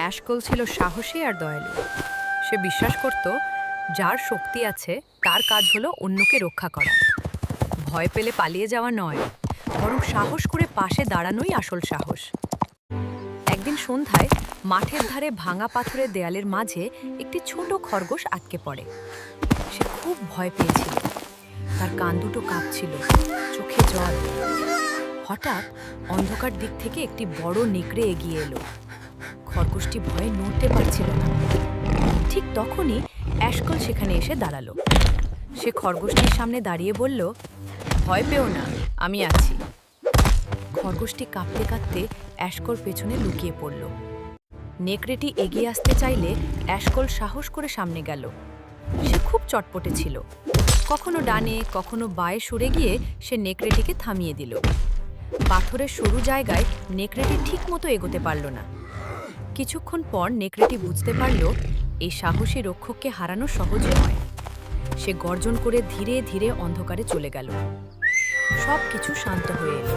অ্যাশকোল ছিল সাহসী আর দয়ালু। সে বিশ্বাস করত যার শক্তি আছে তার কাজ হলো অন্যকে রক্ষা করা। ভয় পেলে পালিয়ে যাওয়া নয়, বরং সাহস করে পাশে দাঁড়ানোই আসল সাহস। একদিন সন্ধ্যায় মাঠের ধারে ভাঙা পাথরের দেয়ালের মাঝে একটি ছোট খরগোশ আটকে পড়ে। সে খুব ভয় পেয়েছিল, তার কান দুটো কাঁপছিল, চোখে জল। হঠাৎ অন্ধকার দিক থেকে একটি বড় নেকড়ে এগিয়ে এলো। খরগোশটি ভয়ে নড়তে পারছিল না। ঠিক তখনই অ্যাশকল সেখানে এসে দাঁড়ালো। সে খরগোশটির সামনে দাঁড়িয়ে বলল, ভয় পেও না, আমি আছি। খরগোশটি কাঁপতে কাঁপতে অ্যাশকল পেছনে লুকিয়ে পড়ল। নেকড়েটি এগিয়ে আসতে চাইলে অ্যাশকল সাহস করে সামনে গেল। সে খুব চটপটে ছিল, কখনো ডানে কখনো বাঁয়ে সরে গিয়ে সে নেকড়েটিকে থামিয়ে দিল। পাথরের সরু জায়গায় নেকড়েটি ঠিক মতো এগোতে পারল না। কিছুক্ষণ পর নেকড়েটি বুঝতে পারল এই সাহসী রক্ষককে হারানো সহজ নয়। সে গর্জন করে ধীরে ধীরে অন্ধকারে চলে গেল। সব কিছু শান্ত হয়ে এলো।